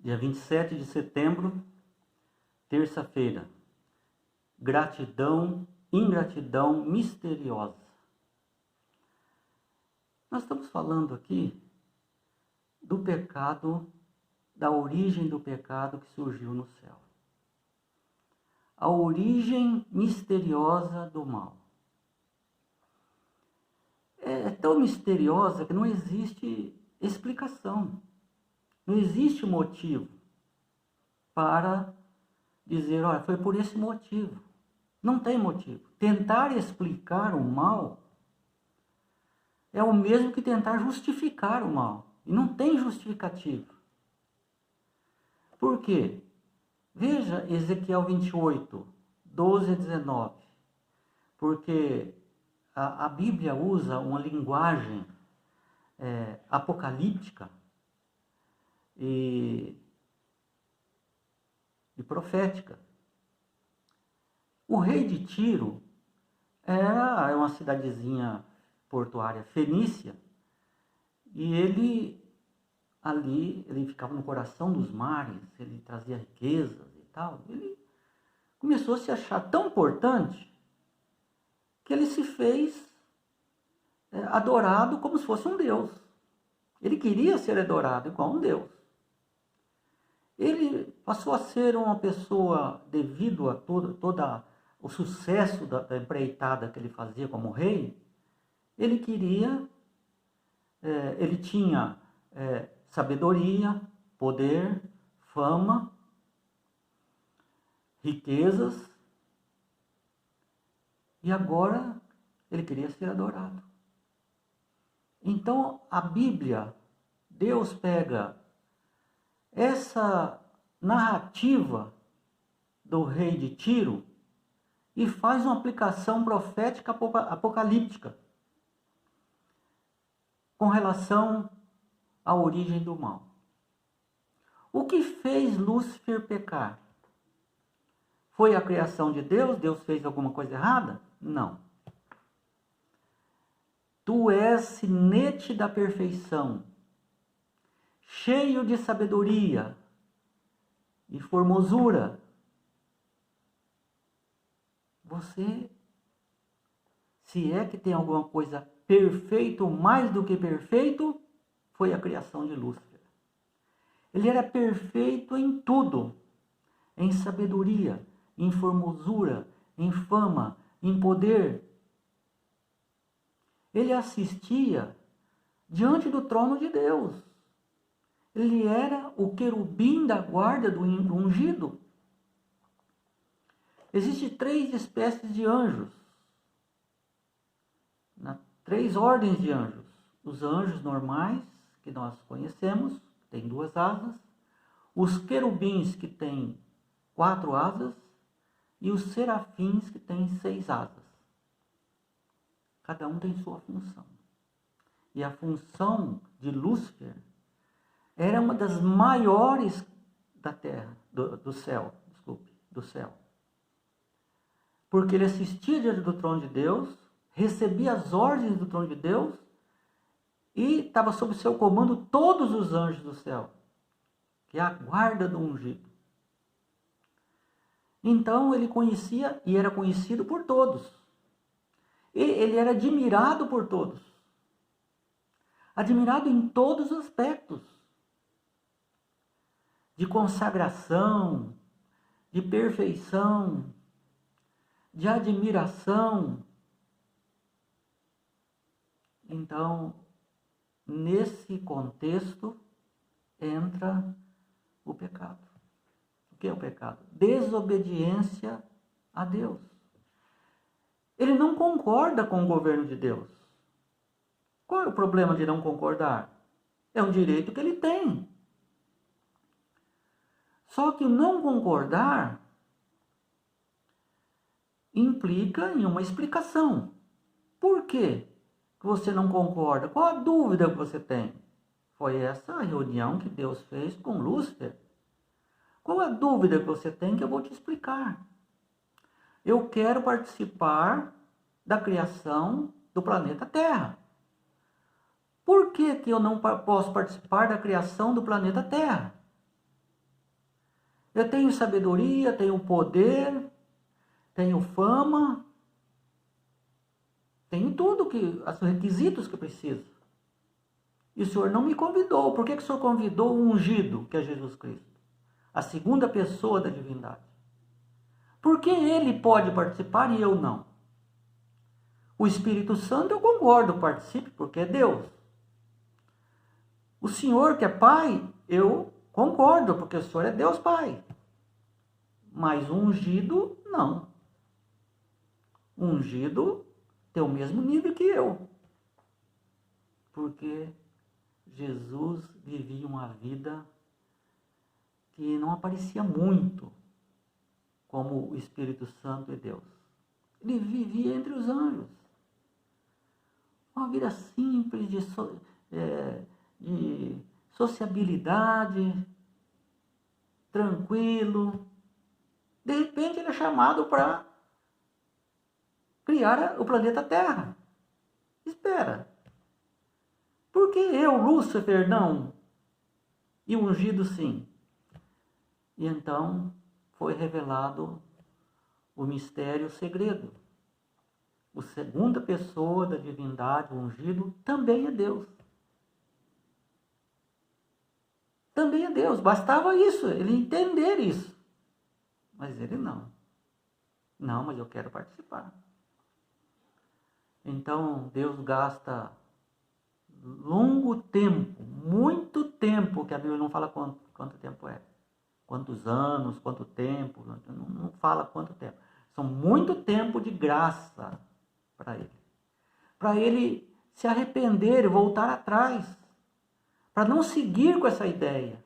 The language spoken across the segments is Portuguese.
dia 27 de setembro, terça-feira. Gratidão, ingratidão misteriosa. Nós estamos falando aqui do pecado, da origem do pecado que surgiu no céu. A origem misteriosa do mal. É tão misteriosa que não existe explicação. Não existe motivo para dizer, olha, foi por esse motivo. Não tem motivo. Tentar explicar o mal é o mesmo que tentar justificar o mal. E não tem justificativo. Por quê? Veja Ezequiel 28, 12 a 19. Porque a Bíblia usa uma linguagem apocalíptica e profética. O rei de Tiro era uma cidadezinha portuária fenícia, e ele ficava no coração dos mares, ele trazia riquezas e tal. Ele começou a se achar tão importante que ele se fez adorado como se fosse um deus. Ele queria ser adorado igual um deus. Ele passou a ser uma pessoa, devido a todo o sucesso da empreitada que ele fazia como rei, ele tinha sabedoria, poder, fama, riquezas, e agora ele queria ser adorado. Então a Bíblia, Deus pega essa narrativa do rei de Tiro e faz uma aplicação profética apocalíptica com relação à origem do mal. O que fez Lúcifer pecar? Foi a criação de Deus? Deus fez alguma coisa errada? Não. Tu és sinete da perfeição, cheio de sabedoria e formosura. Você, se é que tem alguma coisa perfeito, mais do que perfeito, foi a criação de Lúcifer. Ele era perfeito em tudo, em sabedoria, em formosura, em fama, em poder. Ele assistia diante do trono de Deus. Ele era o querubim da guarda do ungido. Existem 3 espécies de anjos. 3 ordens de anjos. Os anjos normais, que nós conhecemos, têm 2 asas. Os querubins, que têm 4 asas. E os serafins, que têm 6 asas. Cada um tem sua função. E a função de Lúcifer era uma das maiores da terra, do céu. Porque ele assistia diante do trono de Deus, recebia as ordens do trono de Deus e estava sob seu comando todos os anjos do céu, que é a guarda do ungido. Então ele conhecia e era conhecido por todos. Ele era admirado por todos. Admirado em todos os aspectos. De consagração, de perfeição, de admiração. Então, nesse contexto, entra o pecado. O que é o pecado? Desobediência a Deus. Ele não concorda com o governo de Deus. Qual é o problema de não concordar? É um direito que ele tem. Só que não concordar implica em uma explicação. Por quê que você não concorda? Qual a dúvida que você tem? Foi essa a reunião que Deus fez com Lúcifer. Qual a dúvida que você tem que eu vou te explicar? Eu quero participar da criação do planeta Terra. Por que eu não posso participar da criação do planeta Terra? Eu tenho sabedoria, tenho poder, tenho fama, tenho tudo os requisitos que eu preciso. E o Senhor não me convidou. Por que o Senhor convidou o ungido, que é Jesus Cristo? A segunda pessoa da divindade. Por que ele pode participar e eu não? O Espírito Santo eu concordo, participe, porque é Deus. O Senhor que é Pai, eu concordo, porque o Senhor é Deus Pai. Mas o ungido, não. O ungido tem o mesmo nível que eu. Porque Jesus vivia uma vida que não aparecia muito como o Espírito Santo e Deus. Ele vivia entre os anjos. Uma vida simples de sociabilidade, tranquilo. De repente ele é chamado para criar o planeta Terra. Espera. Por que eu, Lúcifer, não? E o ungido sim. E então foi revelado o mistério, o segredo. A segunda pessoa da divindade, o ungido, também é Deus. Também é Deus. Bastava isso, ele entender isso. Mas ele não. Não, mas eu quero participar. Então Deus gasta longo tempo, muito tempo, que a Bíblia não fala quanto tempo é. Quantos anos, quanto tempo, não fala quanto tempo. São muito tempo de graça para ele. Para ele se arrepender e voltar atrás. Para não seguir com essa ideia.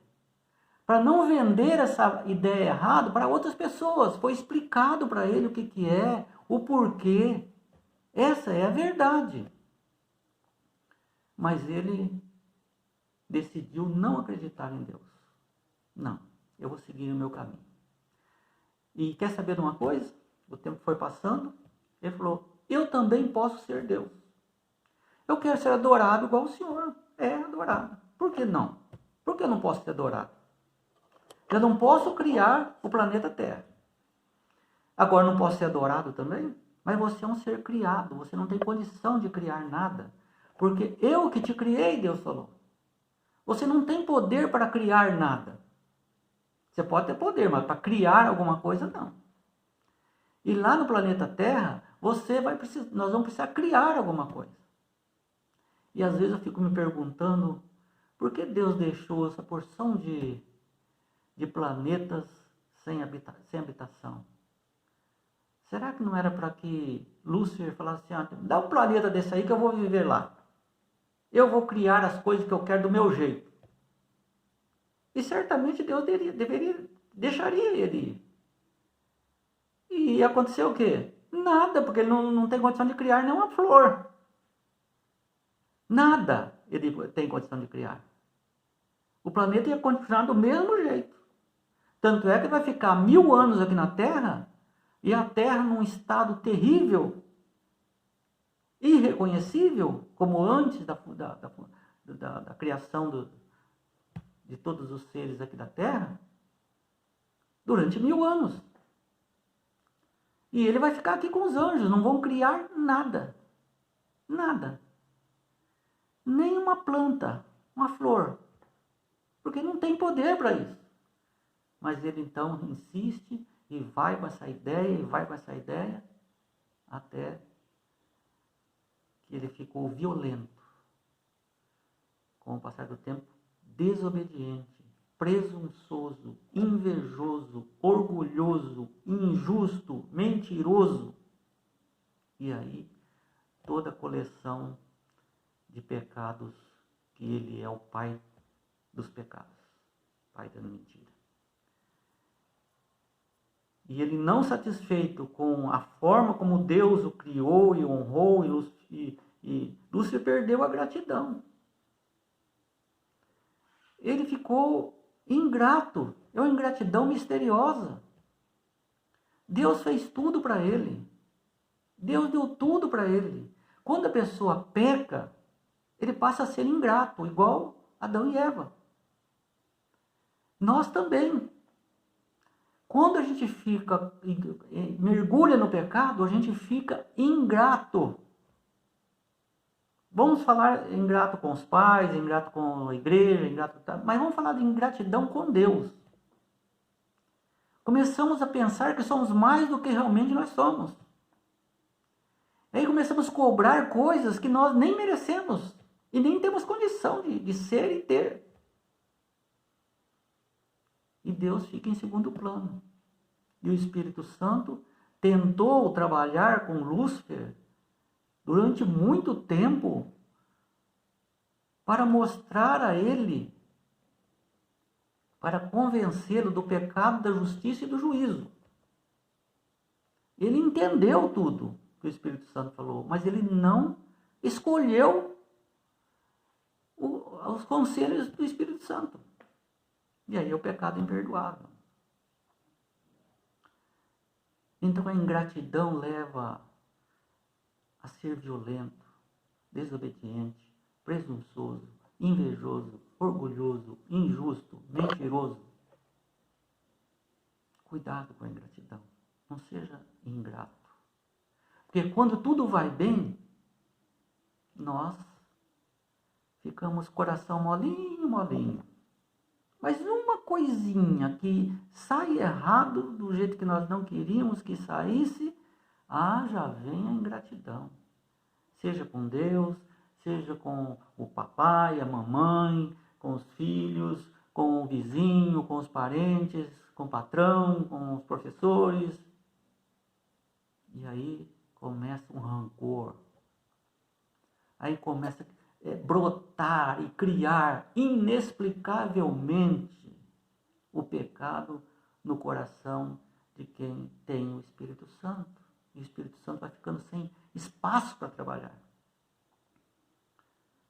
Para não vender essa ideia errada para outras pessoas. Foi explicado para ele o que é, o porquê. Essa é a verdade. Mas ele decidiu não acreditar em Deus. Não, eu vou seguir o meu caminho. E quer saber de uma coisa? O tempo foi passando, ele falou, eu também posso ser Deus. Eu quero ser adorado igual o Senhor é adorado. Por que não? Por que eu não posso ser adorado? Eu não posso criar o planeta Terra. Agora não posso ser adorado também? Mas você é um ser criado, você não tem condição de criar nada. Porque eu que te criei, Deus falou. Você não tem poder para criar nada. Você pode ter poder, mas para criar alguma coisa, não. E lá no planeta Terra, nós vamos precisar criar alguma coisa. E às vezes eu fico me perguntando, por que Deus deixou essa porção de planetas sem habitação? Será que não era para que Lúcifer falasse assim, dá um planeta desse aí que eu vou viver lá. Eu vou criar as coisas que eu quero do meu jeito. E certamente Deus deixaria ele ir. E ia acontecer o quê? Nada, porque ele não tem condição de criar nenhuma flor. Nada ele tem condição de criar. O planeta ia continuar do mesmo jeito. Tanto é que vai ficar 1000 anos aqui na Terra, e a Terra num estado terrível, irreconhecível, como antes da criação de todos os seres aqui da Terra, durante 1000 anos. E ele vai ficar aqui com os anjos, não vão criar nada. Nada. Nem uma planta, uma flor. Porque não tem poder para isso. Mas ele então insiste e vai com essa ideia, até que ele ficou violento. Com o passar do tempo, desobediente, presunçoso, invejoso, orgulhoso, injusto, mentiroso. E aí, toda a coleção de pecados, que ele é o pai dos pecados, pai da mentira. E ele, não satisfeito com a forma como Deus o criou e honrou, e Lúcifer perdeu a gratidão. Ele ficou ingrato, é uma ingratidão misteriosa. Deus fez tudo para ele. Deus deu tudo para ele. Quando a pessoa peca, ele passa a ser ingrato, igual Adão e Eva. Nós também. Quando a gente mergulha no pecado, a gente fica ingrato. Vamos falar ingrato com os pais, ingrato com a igreja, mas vamos falar de ingratidão com Deus. Começamos a pensar que somos mais do que realmente nós somos. Aí começamos a cobrar coisas que nós nem merecemos e nem temos condição de ser e ter. E Deus fica em segundo plano. E o Espírito Santo tentou trabalhar com Lúcifer durante muito tempo para mostrar a ele, para convencê-lo do pecado, da justiça e do juízo. Ele entendeu tudo que o Espírito Santo falou, mas ele não escolheu os conselhos do Espírito Santo. E aí o pecado é imperdoável. Então a ingratidão leva a ser violento, desobediente, presunçoso, invejoso, orgulhoso, injusto, mentiroso. Cuidado com a ingratidão. Não seja ingrato. Porque quando tudo vai bem, nós ficamos coração molinho, molinho. Mas uma coisinha que sai errado do jeito que nós não queríamos que saísse, já vem a ingratidão. Seja com Deus, seja com o papai, a mamãe, com os filhos, com o vizinho, com os parentes, com o patrão, com os professores. E aí começa um rancor. Aí começa brotar e criar inexplicavelmente o pecado no coração de quem tem o Espírito Santo. E o Espírito Santo vai ficando sem espaço para trabalhar.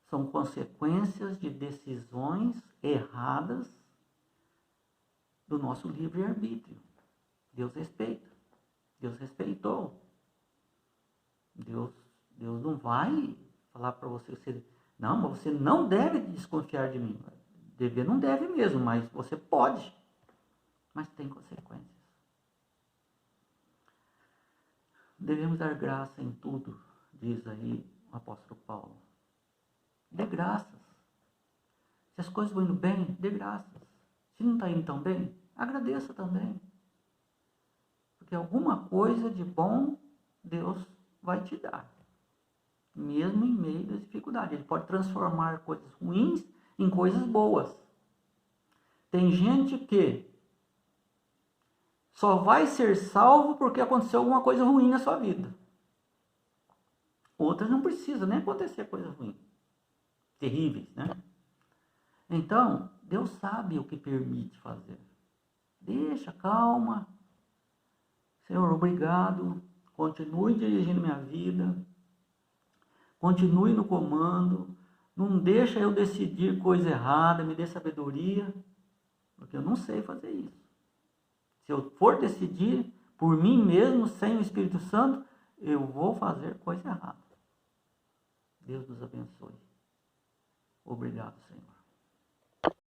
São consequências de decisões erradas do nosso livre-arbítrio. Deus respeita. Deus respeitou. Deus não vai falar para você, não, mas você não deve desconfiar de mim. Dever não deve mesmo, mas você pode. Mas tem consequências. Devemos dar graça em tudo, diz aí o apóstolo Paulo. Dê graças. Se as coisas vão indo bem, dê graças. Se não está indo tão bem, agradeça também. Porque alguma coisa de bom Deus vai te dar. Mesmo em meio das dificuldades. Ele pode transformar coisas ruins em coisas boas. Tem gente que só vai ser salvo porque aconteceu alguma coisa ruim na sua vida. Outras não precisa nem acontecer coisas ruins. Terríveis, né? Então, Deus sabe o que permite fazer. Deixa, calma. Senhor, obrigado. Continue dirigindo minha vida. Continue no comando. Não deixa eu decidir coisa errada. Me dê sabedoria. Porque eu não sei fazer isso. Se eu for decidir por mim mesmo, sem o Espírito Santo, eu vou fazer coisa errada. Deus nos abençoe. Obrigado, Senhor.